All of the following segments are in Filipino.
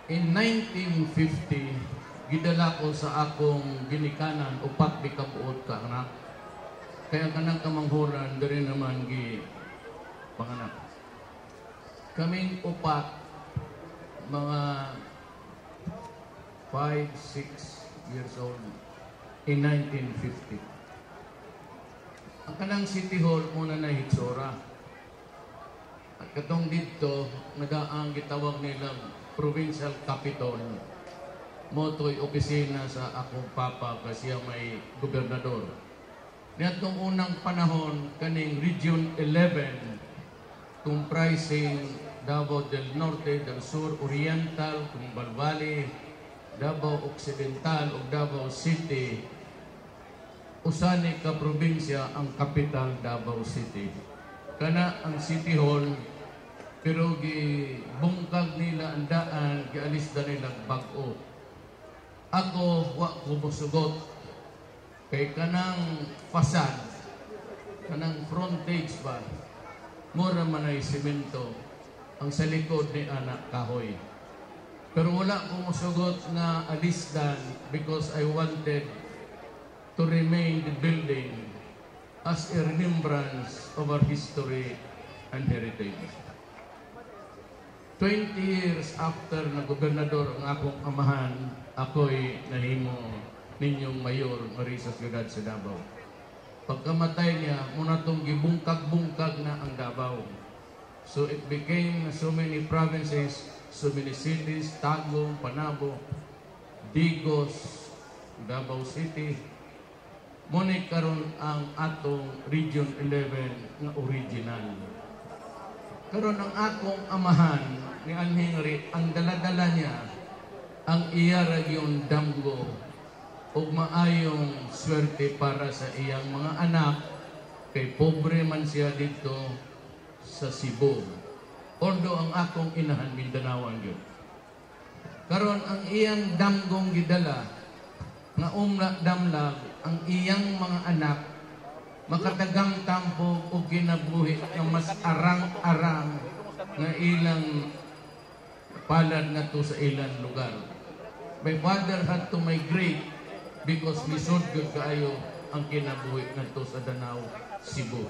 In 1950, gidala ko sa akong ginikanan upat di kabuot ka anak. Kaya kanang kamanghuran diri naman gi panganak. Kaming upat mga 5, 6 years old in 1950. Ang kanang City Hall muna na hitsura. At katong dito, nagaang gitawag nilang Provincial Capitol. Moto'y opisina sa akong papa kasi may gobernador. Nitong unang panahon, kaning Region 11, comprising Davao del Norte, del Sur, Oriental, Tumbal Valley, Davao Occidental o Davao City, usani ka probinsya ang kapital Davao City. Kana ang City Hall, pero gibungkag nila ang daan, gialis na nilang bag-o. Ako, wa ko musugot. Kay kanang fasad, kanang frontage ba, mura man ay simento, ang sa likod ni anak kahoy. Pero wala ko musugot na alisdan because I wanted to remain the building as a remembrance of our history and heritage. 20 years after na gobernador ang akong amahan, ako'y nahimo ninyong mayor Marisa Ciudad sa Davao. Pagkamatay niya, muna itong gibungkag-bungkag na ang Davao. So it became so many provinces, so many cities, Tagum, Panabo, Digos, Davao City. Muna karon ang atong Region 11 na original. Karon ang akong amahan ni Henry, ang daladala niya, ang iya yung damgo o maayong swerte para sa iyang mga anak, kay pobre man siya dito sa Cebu. Although ang akong inahan Mindanaoan yun. Karon ang iyang damgong gidala, nga damlag, ang iyang mga anak, makatagang tampog o kinabuhi ng mas arang-arang na ilang palad na to sa ilang lugar. My father had to migrate because lisod gyud kaayo ang kinabuhi ngadto sa Danao, Cebu.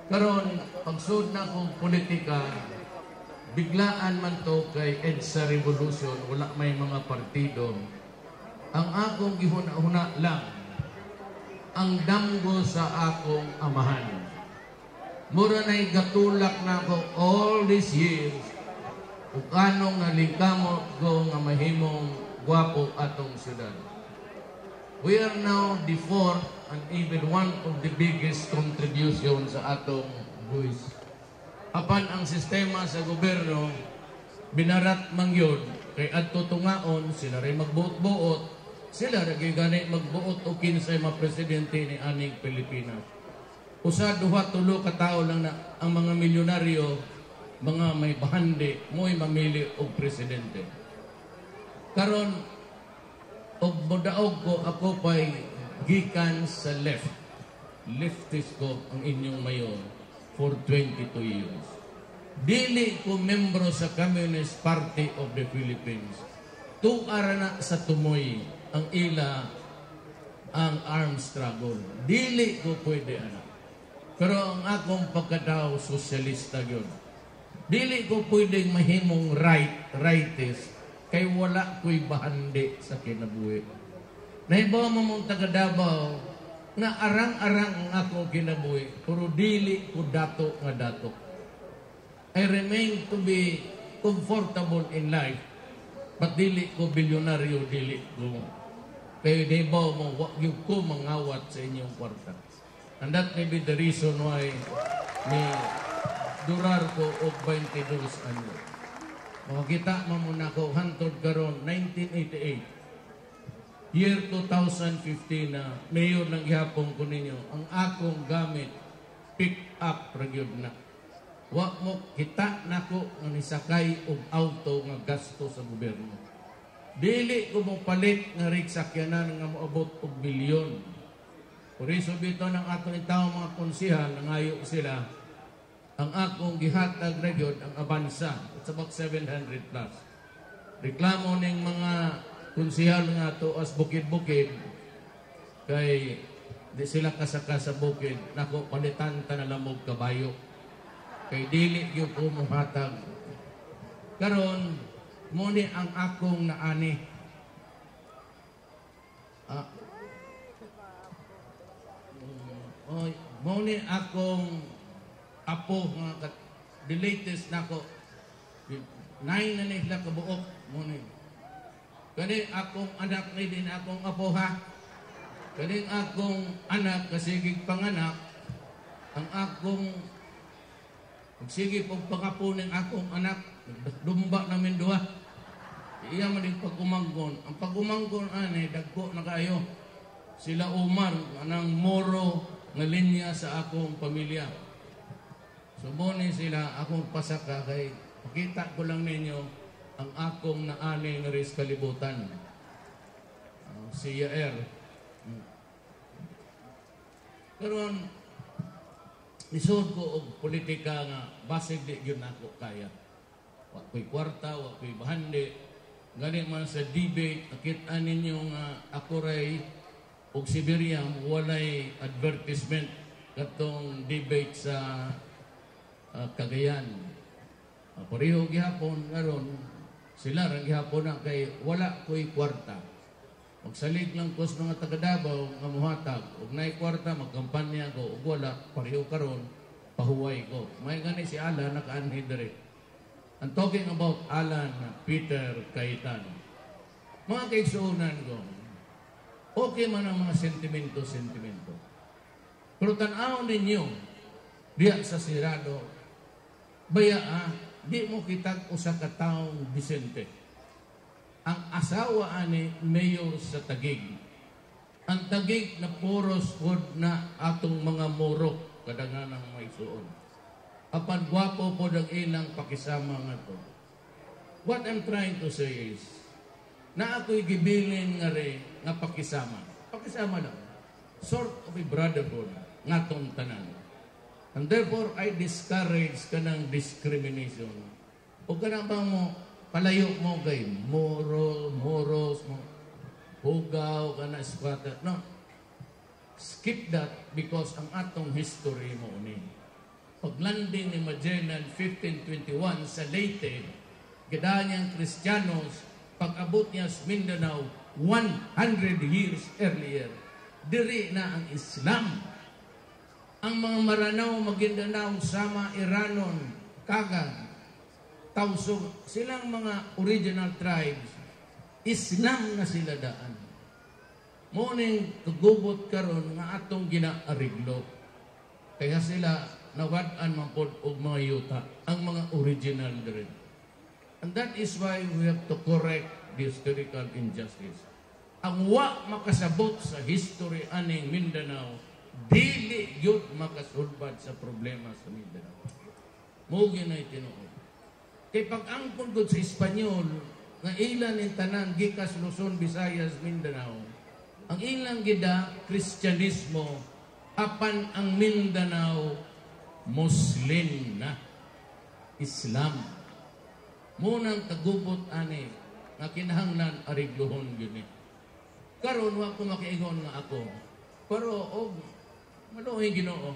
Karon pagsud na kong politika, biglaan man to kay EDSA Revolution, wala may mga partido. Ang akong gihuna-huna lang ang damgo sa akong amahan. Mura na'y gatulak na ko all these years kung anong nalingkamot ko nga mahimong gwapo atong syudad. We are now the fourth and even one of the biggest contributions sa atong buwis. Apan ang sistema sa gobyerno, binarat mangyod, kay adto tungaon, sila rin magbuot-buot, sila rin gani magbuot o kinsay mga presidente ni aning Pilipinas. Usa, duha, tulo katao lang na ang mga milyonaryo, mga may bahandi, mo'y mamili og presidente. Karon, og modaog ko, ako pa'y gikan sa left. Leftist ko ang inyong mayor for 22 years. Dili ko membro sa Communist Party of the Philippines. Tuara na sa tumoy ang ila ang armed struggle. Dili ko pwede anak. Pero ang akong pagkatao, sosyalista yun. Dili ko pwedeng mahimong rightist kay wala ko'y bahandi sa kinabuhi. Nahibaw mo mong taga Davao na arang-arang ang akong kinabuhi, pero dili ko dato nga dato. I remain to be comfortable in life, but dili ko bilyonaryo, dili ko. Kaya nahibaw mo, wag yung ko mangawat sa inyong kwarta. And that may be the reason why may durar ko og 22 anyo. Makakita mo muna ko, hantod karon 1988. Year 2015 na mayor ng gihapon ko ninyo, ang akong gamit, pick up ragyod na. Wa mo kita na ko ng isakay og auto nga gasto sa gobyerno. Dili ko mo palit nga riksakyanan nga moabot og bilyon. Por iso bito ng ato ni tao mga konsihal, nangayo sila, ang akong gihatag ragyod ang Avanza, it's about 700 plus. reklamo ning mga konsehal nga to as bukid-bukid kay di sila kasaka sa bukid nako palitan ta na lamog kabayo kay dili gyud ko mohatag karon mo ni ang akong naani mo ni akong apo nga the latest nako 9 na nila kabuok mo ni kani akong anak ni din akong apo ha kani akong anak kasigig panganak ang akong sige pag pangapo ng akong anak lumba namin duha iya man din pag-umanggon ang pag-umanggon ani dagko na kayo sila Umar anang Moro nga linya sa akong pamilya sumuni sila akong pasaka kay pakita ko lang ninyo ang akong naani nga ris kalibutan si Yair karon isod ko og politika nga basig di gyud nako kaya wa ko'y kwarta wa ko'y bahandi gani man sa debate nakita ninyo nga ako ray og Siberia walay advertisement katong debate sa Cagayan pareho gihapon karon sila ra gihapon na kay wala ko'y kwarta magsalig lang ko sa mga taga Davao nga muhatag ug nay kwarta magkampanya ko ug wala pareho karon pahuway ko may gani si Alan nakaanhi diri. I'm talking about Alan Peter Cayetano mga kaigsuonan ko okay man ang mga sentimento pero tan-aw ninyo diya sa Sirado baya di mo kitag usa ka taong Vicente ang asawa ani mayor sa Taguig. Ang Taguig na puros pod na atong mga murok kadanganang may suon. Apan gwapo pod ang ilang pakisama nga to. What I'm trying to say is na ako'y gibilin nga re nga pakisama. Pakisama lang. Sort of a brotherhood nga tong tanan. And therefore I discourage kanang discrimination. O kanang bang mo palayo mo kay moros mo hugaw kana squatter no skip that because ang atong history mo ni paglanding ni Magellan 1521 sa Leyte gidanyang Kristiyanos pag-abot niya sa Mindanao 100 years earlier diri na ang Islam ang mga Maranao Maguindanao sama Iranon Kagan Tausog, silang mga original tribes, Islam na sila daan. Muning kagubot karon nga atong ginaariglo. Kaya sila nawad-an man pod og mga yuta, ang mga original din. And that is why we have to correct the historical injustice. Ang wa makasabot sa history aning Mindanao, dili yun makasulbad sa problema sa Mindanao. Mugi na itinuod. Kay pag-angkon ko sa Espanyol, nga ilan yung tanan, gikas Luzon, Visayas, Mindanao, ang ilang gida, Kristyanismo, apan ang Mindanao, Muslim na, Islam. Munang tagubot ani, nga kinahanglan arigluhon yun eh. Karon wa ko makiingon nga ako, pero maluoy Ginoo,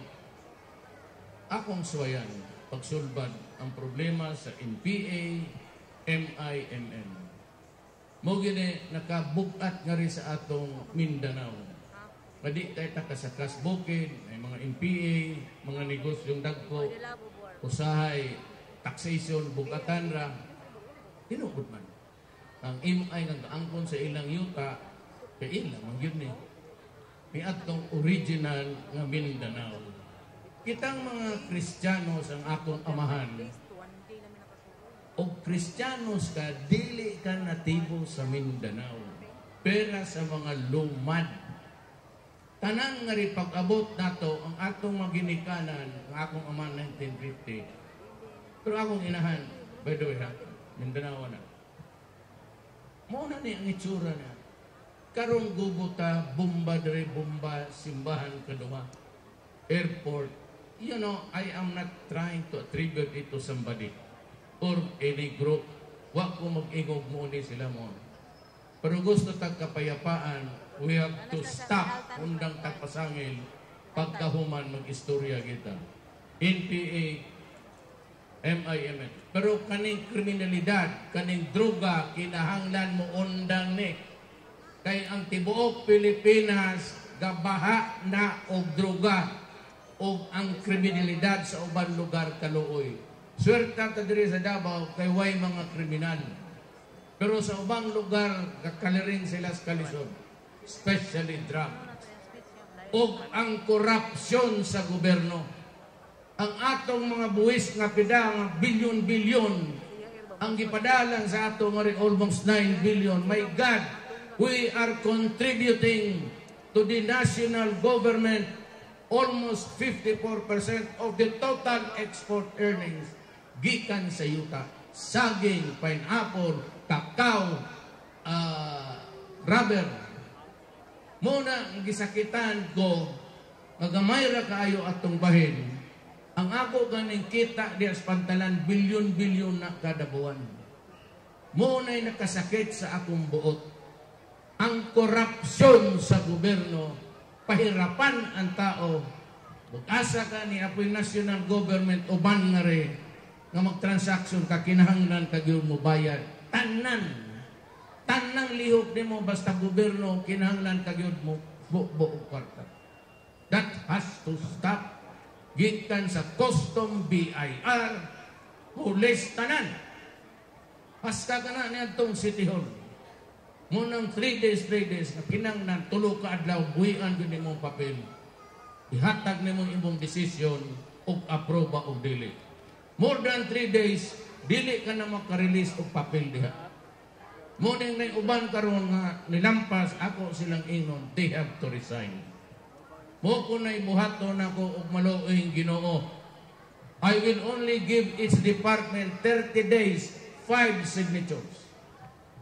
akong suwayan, pagsulbad ang problema sa NPA, MIMM. Mo gini nakabukat nga rin sa atong Mindanao. Madi tayo takasakas bukid, may mga NPA, mga negosyong dagko, usahay, taxation, bugatan ra, tinubod man. Ang MI nga gaangkon sa ilang yuta, kay ilang, ang yun eh. May atong original nga Mindanao. Kitang mga Kristiyanos ang akong amahan o Kristiyanos ka, dili ka natibo sa Mindanao pera sa mga lumad tanan nga rin pag-abot nato ang atong maginikanan ang akong amahan 1950 pero akong inahan by the way ha, Mindanao na muna ni ang itsura na karong gubuta, bomba dere bomba, simbahan kaduma airport. You know, I am not trying to attribute it to somebody or any group. Wa ko mag-ingog mo ni sila mo. Pero gusto tag kapayapaan, we have to stop undang tagpasangil pagkahuman mag-istorya kita. NPA, MIMF. Pero kaning kriminalidad, kaning droga, kinahanglan mo undang ni. Kay ang tibuok Pilipinas, gabaha na og droga o ang kriminalidad sa ubang lugar kaluoy. Swerta ta diri sa Davao kay way mga kriminal. Pero sa ubang lugar kakaliring sila sa kalisod, especially drug. O ang korupsyon sa gobyerno. Ang atong mga buwis nga pida nga bilyon-bilyon ang gipadalang sa atong almost 9 billion. My God, we are contributing to the national government almost 54% of the total export earnings gikan sa yuta, saging, pineapple, kakao, rubber. Muna ang gisakitan ko, magamay ra kaayo atong bahin. Ang ako ganing kita di as pantalan bilyon-bilyon na kada buwan. Muna'y nakasakit sa akong buot. Ang korupsyon sa gobyerno, pahirapan ang tao. Bug-asa ka ni apoy national government uban nga rin nga mag-transaction ka kinahanglan kag mo bayad. Tanang lihok ni mo basta gobyerno kinahanglan kag mo buo kwarta. That has to stop. Gikan sa custom BIR, pulis tanan. Hasta ka na niyatong City Hall. Munang 3 days, na kinanglan, tulo ka adlaw, buhian yun imong papel. Ihatag ni mong imong desisyon o aproba o dili. More than 3 days, dili ka na makarelease o papel diha. Muning na uban karon nga nilampas ako silang ingon, they have to resign. Mo ko na ibuhaton ako og maluoy Ginoo. I will only give each department 30 days, 5 signatures.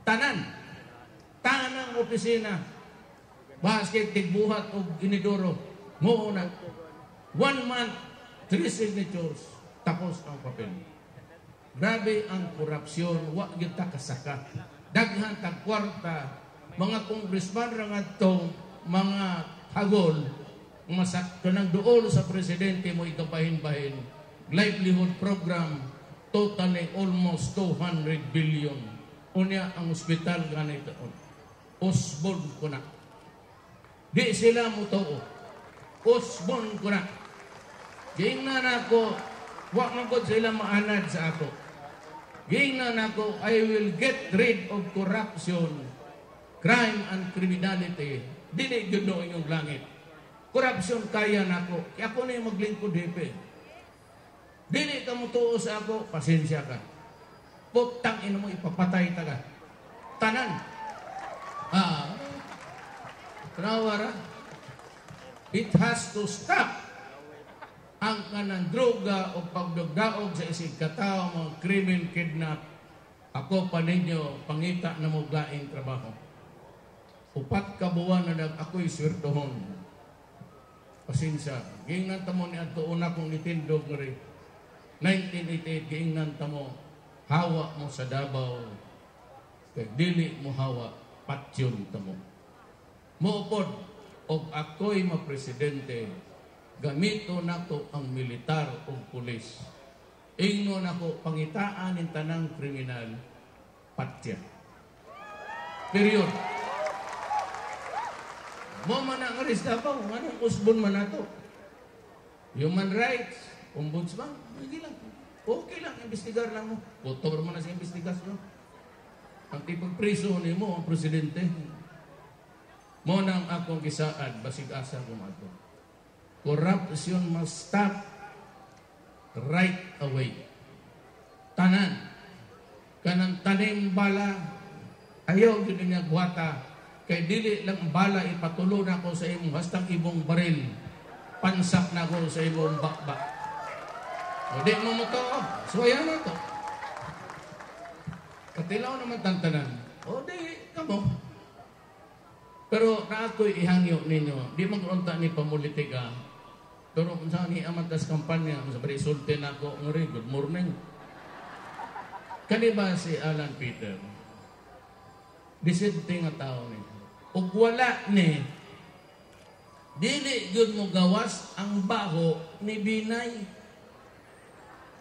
Tanang opisina. Basket tigbuhat og inidoro. Mo na 1 month, 3 signatures. Tapos ang papel. Grabe ang korupsyon, wa gyud ta kasaka. Daghan ta kwarta, mga congressman ra ngadto, mga hagol masak kanang duol sa presidente mo ikabahin-bahin. Livelihood program totally almost 200 billion. Unya ang ospital ganito. Usbon ko na. Di sila mo to. Usbon ko na. Gingnan ako, wa man gud sila maanad sa ako. Gingnan ako, I will get rid of corruption, crime and criminality. Dili gyud no inyong langit. Korupsyon kaya nako. Kaya ako na yung maglingkod, hepe. Dili ka mo tuo sa ako, pasensya ka. Putang ino mo, ipapatay taga. Tanan. Trawara. It has to stop. Ang kanang droga o pagdugdaog sa isig katao, mga krimen, kidnap. Ako pa ninyo, pangita na mo glaing trabaho. Upat ka buwan na ako'y swirtohon. Pasensya. Giingnan tamo ni ato una kong nitindog nga rin. 1988, giingnan tamo, hawa mo sa Davao. Kaya dili mo hawa, patyon tamo. Muupod, og ako'y mapresidente, gamito nako ang militar o pulis. Ingno nako pangitaan ng tanang kriminal, patya. Period. Mo man ang aresta pa, anong usbon man nato? Human rights, ombudsman, okay lang, investigar lang mo. Putor mo na sa investigasyon. Ang tipong priso ni mo, ang presidente. Mo nang akong gisaad, basig asa kong ato. Corruption must stop right away. Tanan, kanang tanim bala, ayaw yun niya buhata. Kay dili lang bala ipatulo na ko sa imong hastang imong baril. Pansak na ko sa imong bakbak. O di mo mo to, suwayan na to. Katilaw naman tantanan. O di, kamo. Pero na ako'y ihangyo ninyo, di magkaunta ni pamulitika. Pero kung saan ni amatas kampanya, sa bari sulti na ako, good morning. Kani ba si Alan Peter? Disente nga tao ni. Ug wala ni dili gyud mo gawas ang baho ni Binay.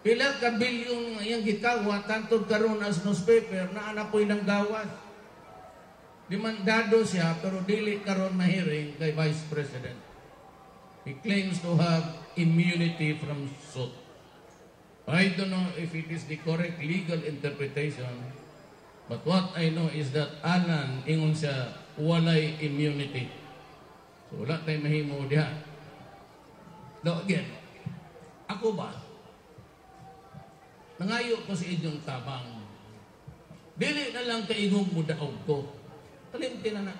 Pila ka bilyon yang gikawat tantod karon as newspaper na anapoy ng gawas. Demandado siya pero dili karon mahiring kay Vice President. He claims to have immunity from suit. I don't know if it is the correct legal interpretation, but what I know is that Alan ingon siya walay immunity. So wala tayo mahimo diha. Now again, ako ba? Nangayo ko sa inyong tabang. Dili na lang kay ingong mudaog ko. Kalimti na na.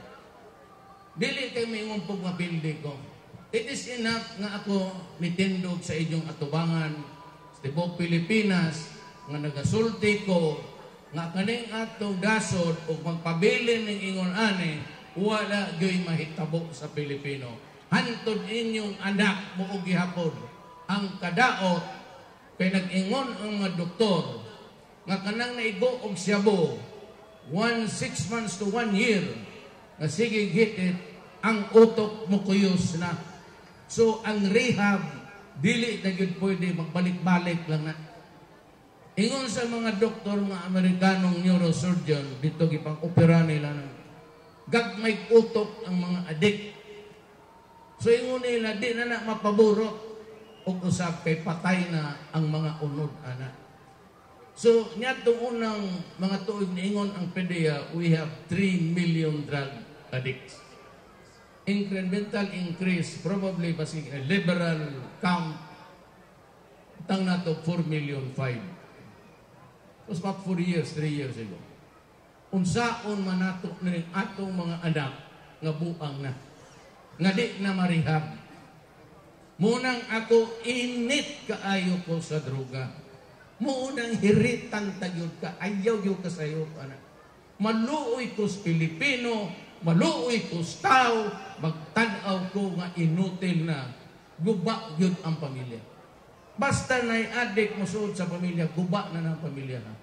Dili kay may ingong pagmapildi ko. It is enough nga ako nitindog sa inyong atubangan sa tibok Pilipinas nga nagasulti ko nga kaning atong dasod o magpabilin ng ingon ani wala gyoy mahitabo sa Pilipino. Hantod inyong anak mo og gihapon ang kadaot kay nag-ingon ang mga doktor nga kanang naigo og siyabo 6 months to 1 year nga sige gitit ang utok mo kuyos na. So ang rehab dili na gyud pwede magbalik-balik lang na. Ingon sa mga doktor nga Amerikanong neurosurgeon dito gipang opera nila na gagmay utok ang mga adik. So ingon nila di na na mapaburot ug usab kay patay na ang mga unod ana. So niadtong unang mga tuig niingon ang PDEA, we have 3 million drug addicts. Incremental increase, probably basig liberal count tang nato 4 million 5. It was about 3 years ago. Unsaon man nato ni atong mga anak nga buang na nga di na marehab. Munang ako init kaayo ko sa droga. Munang hiritan tagyod ka ayaw gyud ka sayo anak. Maluoy ko sa Pilipino, maluoy ko sa tao, magtan-aw ko nga inutil na guba gyud ang pamilya. Basta na'y adik mo suod sa pamilya, guba na ng pamilya ha.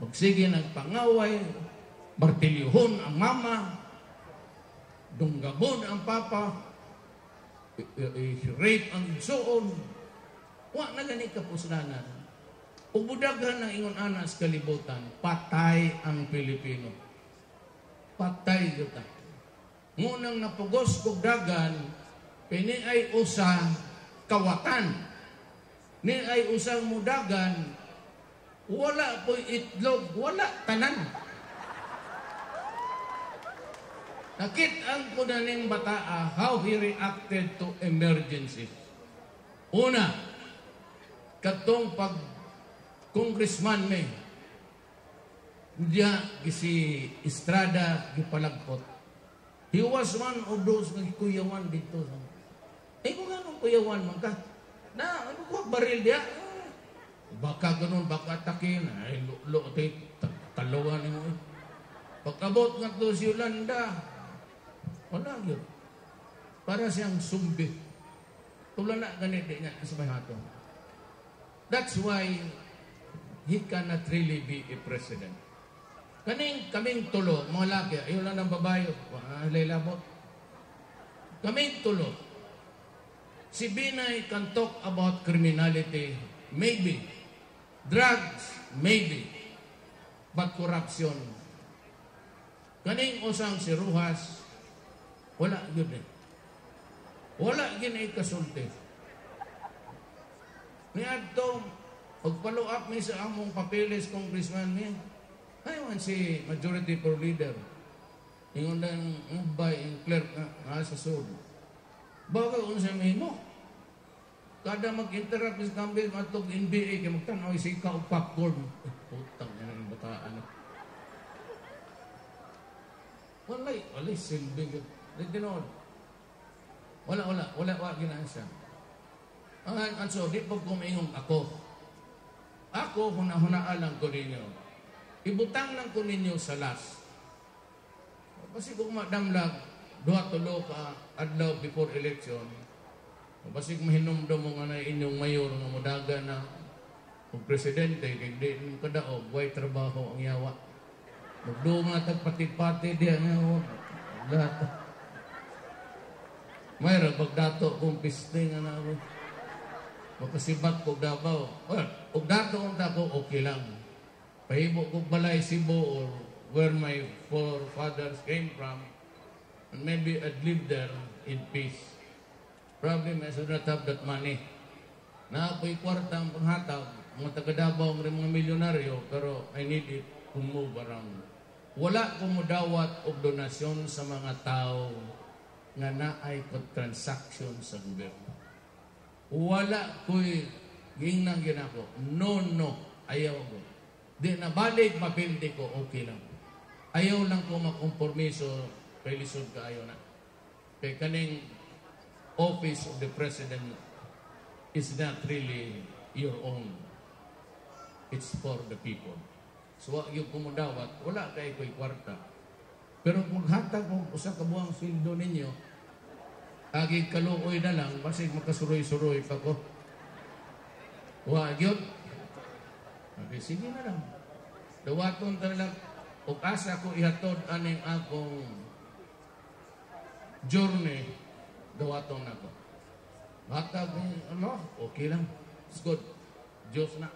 Magsige nagpangaway, martilyuhon ang mama, dunggabon ang papa, rape ang igsoon. Wa na gani kapusdanan. Ubudaghan ng ingon anas kalibutan, patay ang Pilipino. Patay yuta. Ngunang napugos kog dagan, pini ay usa kawatan. Ni ay usang mudagan, wala po'y itlog, wala tanan. Nakit-an ko na ning bataa how he reacted to emergencies. Una, katong pag congressman may diya si Estrada gipalagpot. He was one of those kuyawan dito. Kung anong kuyawan man ka? Na, ano ko, baril diya? Baka ganun, baka atakin. Ay, taluan mo. Pagkabot nga to si Yolanda, wala yun. Para siyang sumbi. Tula na ganit niya sa bahato. That's why he cannot really be a president. Kaming tulo, mga laki, ayun lang ng babayo, laylabot. Kaming tulo. Si Binay can talk about criminality, maybe. Drugs, maybe. But corruption. Kaning usang si Rojas, wala yun eh. Wala yun ay kasulti. Niya ito, pag-follow up may sa among papeles, congressman niya, aywan si majority for leader. Ingon na yung by and clerk na sa sud. Baka kung sa mo, kada mag-interact sa kambing matog NBA kaya magtanaw isika o popcorn. Putang yan ang bataan. Walay silbing. Wala ginasa. Ang so, di po kumaingon ako. Ako, hunahunaan lang ko ninyo. Ibutang lang ko ninyo sa last. Kasi kung madamlag, 2-3 ka adlaw before election, basig mahinumdum mo nga na inyong mayor nga mudaga na Kung presidente, kay di nung kadaog, way trabaho ang yawa. Magdoong nga tagpati-pati diya nga, lahat. Mayroon, pagdato kong piste nga na ako. Makasibat kong Davao. Well, kung dato kong dako, okay lang. Pahibo kong balay Cebu or where my forefathers came from, and maybe I'd live there in peace. Probably I should not have that money. Na ako'y kwartang panghatag, mga taga-Davao, mga milyonaryo, pero I need it to move around. Wala kong mudawat o donasyon sa mga tao nga naay transaction sa gobyerno. Wala ko'y gingnang ginako. No, ayaw ko. Di na balik, mapildi ko, okay lang. Ayaw lang ko makompormiso, kay lisod ka ayaw na. Kay kaning office of the president is not really your own. It's for the people. So, yung kumudawat, wala kayo ko'y kwarta. Pero kung hatag mo usa ka buwang sweldo ninyo, agig kaluoy na lang, basig makasuroy-suroy pa ko. Wag yun. Okay, sige na lang. Dawaton talaga, o asa ko ihatod aning akong journey, dawaton na ko. Hatag ano, okay lang. It's good. Diyos na.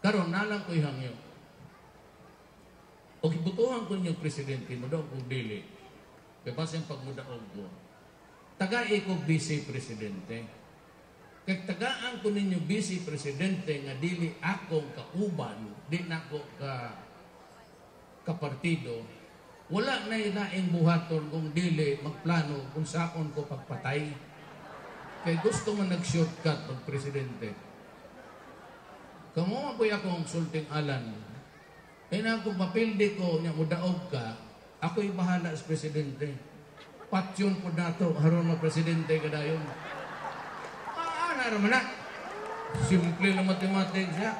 Karon na lang ko ihangyo. O kibutuhan ko yung presidente mo daw kung dili. Kaya pasang pagmudaog ko. Tagai ko vice presidente. Kaya tagaan ko ninyo vice presidente nga dili akong kauban, di na ako kapartido. Wala na inaing buhaton kung dili magplano kung saan ko pagpatay. Kaya gusto nga nag-shortcut ng presidente. Kamu ako'y akong sulting alan. Kaya na kung mapildi ko niya mudaog ka, ako'y bahala sa presidente. Patyon po na ito, haron na presidente ka dayon. Naman na. Simple na mathematics siya.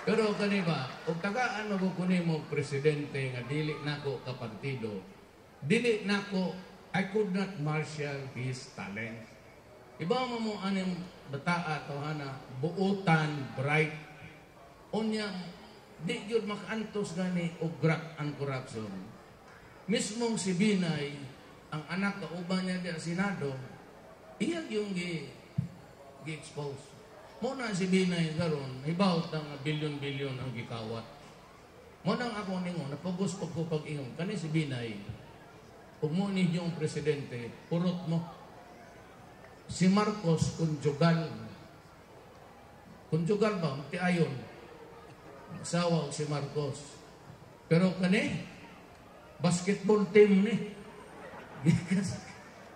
Pero kaniba, kung tagaan magukunin mo presidente nga dili nako kapartido, dili nako, I could not marshal his talent. Iba mo aning bataa tawhana, buutan, bright. Unya, di yun makaantos gani o graft and corruption. Mismong si Binay, ang anak kauban niya di Senado, iyag yung gi-expose. Muna si Binay karon, ibawat ang bilyon-bilyon ang gikawat. Muna ako ningo, napagos ko pag-ingong, kani si Binay, kung mo yung presidente, purot mo. Si Marcos, konjugal. Konjugal ba? Mati ayon. Asawa si Marcos. Pero kani, basketball team ni.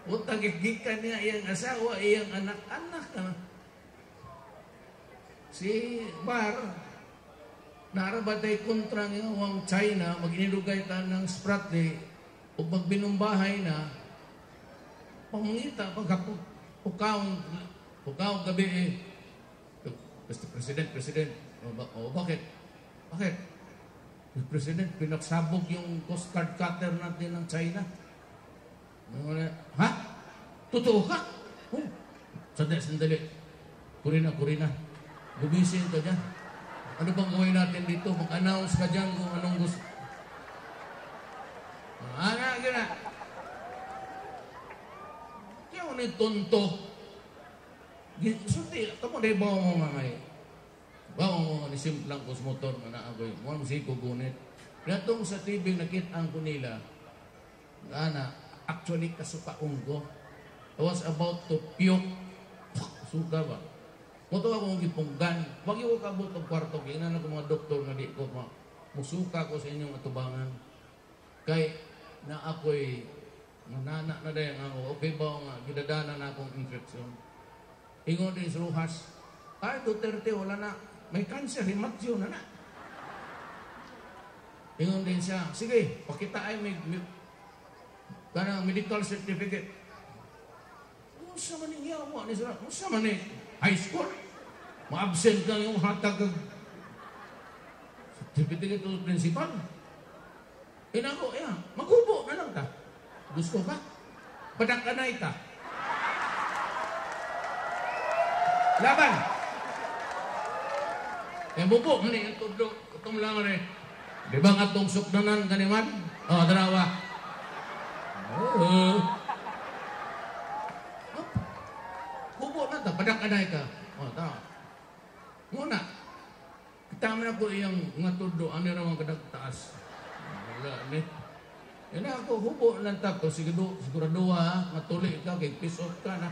Utang gigikan niya iyang asawa, iyang anak-anak. Si Bar, narabatay kontra nga ang China, mag-inilugay ta ng Spratly, o magbinumbahay na, pamangita, pagkaon gabi eh. President, bakit? Bakit? The President, pinagsabog yung Coast Guard cutter natin ng China. Ha? Totoo ka? Oh. Sandali. Kurina. Gumising ka dyan. Ano bang gawin natin dito? Mag-announce ka dyan kung anong gusto. Gina. Kaya mo na tonto. Sunti, tamo na ibaw mo mamay. Bawa mo ni simplang kusmotor na naagoy. Muang siko gunit. Natong sa TV nakita ko nila. Actually kasukaon ko. I was about to puke. Suka ba? Muto akong gipunggan. Wag yung kabot ng kwarto. Kainan ako mga doktor nga di ko. Musuka ko sa inyong atubangan. Kay na ako'y nanana na dayan ako. Okay ba nga? Gidadana na akong infection. Ingon din sa Ruhas. Ay, Duterte, wala na. May cancer, hematyo na. Ingon din siya. Sige, pakita ay kanang medical certificate. Unsa man ning yawa ni sir? Unsa man ni high school? Ma-absent kang yung hatag certificate to principal. Inako, magubo na lang ta. Gusto ka? Padang kanay ta. Laban! Eh, bubo, mani, ang tudlo. Itong lang rin. Di ba nga itong sukdanan kaniman? O, darawa. Bubo na ito, padak-aday ka. O, tao. Muna, kita mo na ko iyang nga tudlo, ano naman kadagtaas. Wala, ni. Yan ako, hubo lang tato, sigurado ha, matuli ka, kay pisot ka na.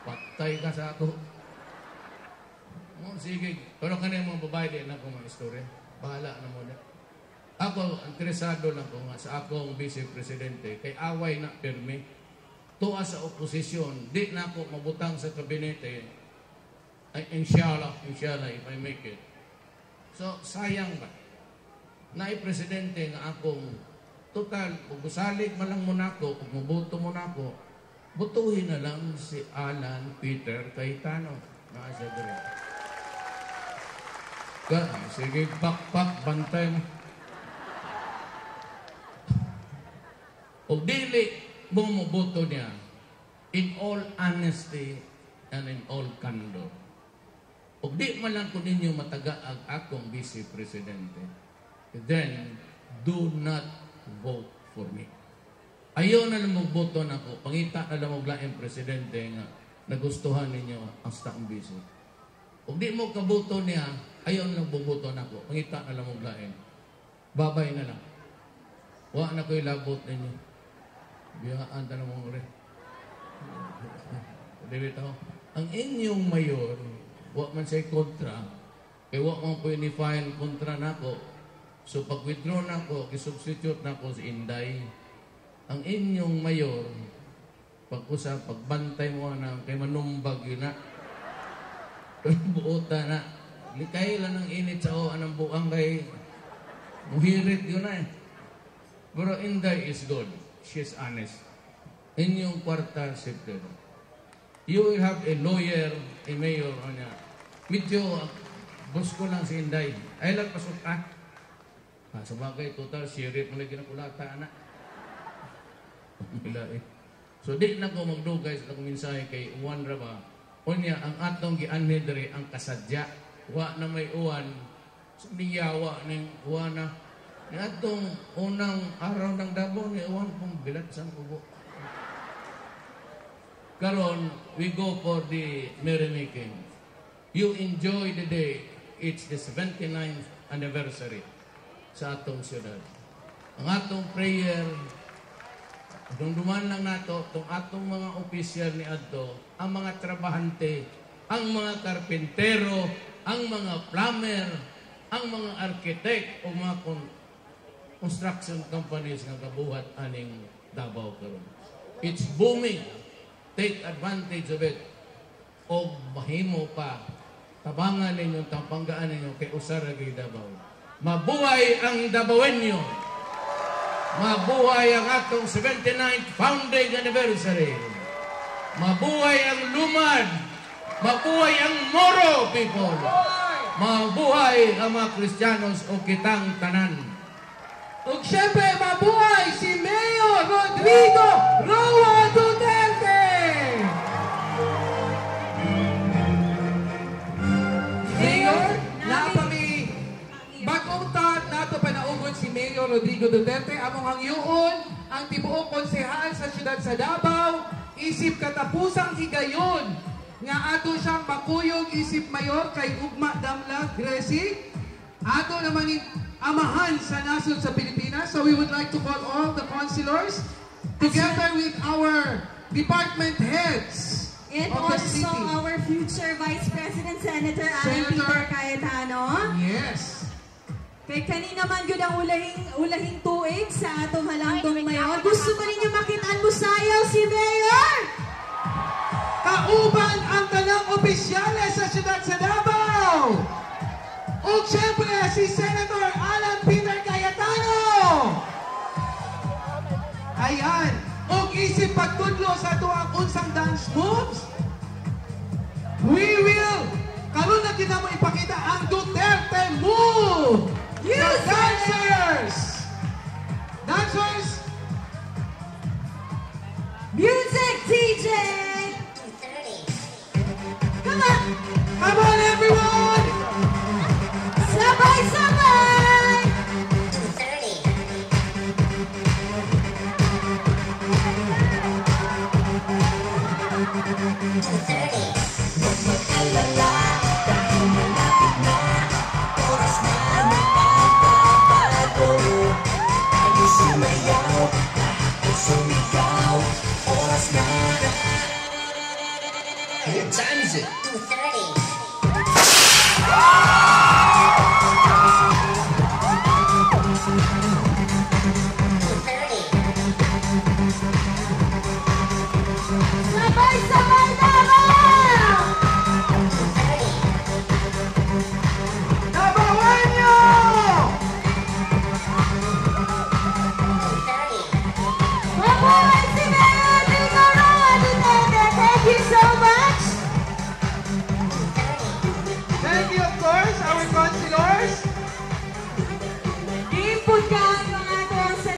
Patay ka sa ako. Sige, pero kanina mga babae din ako mga istorya. Bahala na muna. Ako, interesado lang ko nga sa akong vice presidente, kay away na pirmi. Tuwa sa oposisyon, di na ako mabutang sa kabinete. Ay, inshallah, if I make it. So, sayang ba? Presidente nga akong, total, kung gusalig man lang muna ako, kung mabuto muna ako, butuhin na lang si Alan Peter Cayetano. Nasa dito. Sige, pak, bantay mo. O dili mo mabuto niya, in all honesty and in all candor. O di man lang ko ninyo matagaag akong vice presidente, then do not vote for me. Ayaw na lang magboto na ako. Pangita na lang maglaing presidente nga nagustuhan ninyo ang staang vice. O di mo kaboto niya, ayaw na lang buboto na ako. Pangita na lang maglaing. Babay na lang. Wa na ko ilabot ninyo. Biyaan ta na mong rin. Dibito. Ang inyong mayor, wa man say kontra, kaya wa man po ni-file kontra na ako. So pag-withdraw na ako, kisubstitute na ako si Inday. Ang inyong mayor, pag-usap, pagbantay mo na, kay manumbag yun na. Buota na. Likay lang ng init sa o, anong buang kay muhirit yun na eh. Pero Inday is good. She's honest. Inyong kwarta, safety. You will have a lawyer, a mayor, ano. Medyo, boss ko lang si Inday. Ay lang pasok sa bagay, total, sheriff mo lagi na kulata, anak. So, di na ko magdugay sa akong mensahe kay Juan Raba. Unya, ang atong gianhid diri ang kasadya. Wa na may uwan. So, niyawa ng uwan na. Ni atong unang araw ng Davao ni uwan pong bilat sa kubo. Karon, we go for the merrymaking. You enjoy the day. It's the 79th anniversary sa atong siyudad. Ang atong prayer, dumduman lang nato, itong atong mga opisyal ni Adto, ang mga trabahante, ang mga karpintero, ang mga plumber, ang mga architect, o mga construction companies nga kabuhat aning Davao karon. It's booming. Take advantage of it. O mahimo pa, tabangan ninyo, tapanggaan ninyo kay Usaragay Davao. Mabuhay ang Davaoenyo. Mabuhay ang atong 79th founding anniversary. Mabuhay ang Lumad. Mabuhay ang Moro people. Mabuhay ang mga Kristiyanos o kitang tanan. Ug syempre, mabuhay si Mayor Rodrigo Roa Duterte! Mayor, napami bagong taon nato panaugod si Mayor Rodrigo Duterte among hangyuon ang tibuok konsehal sa siyudad sa Davao isip katapusang higayon nga ato siyang makuyog isip mayor kay Ugma Damla Greci ato naman ni amahan sa nasod sa Pilipinas. So we would like to call all the councilors together with our department heads and of the also city. Our future Vice President Senator Alan Peter Cayetano. Yes. Kay kanina man yun ang ulahing tuig sa atong halangdong mayor. Gusto ba ninyo makitaan mo sayaw si Mayor? Kauban ang tanang opisyales sa siyudad sa Davao. O siyempre si Senator Alan Peter Cayetano. Ayan. O isip pagtudlo sa tuwang unsang dance moves. We will karon na kita mo ipakita ang Duterte move. The dancers. Dancers. Music DJ! Come on! Sabay-sabay na ba? Nabawan nyo! Mabuhay si Mayor Rodrigo Duterte. Thank you so much. Thank you, of course, our councilor.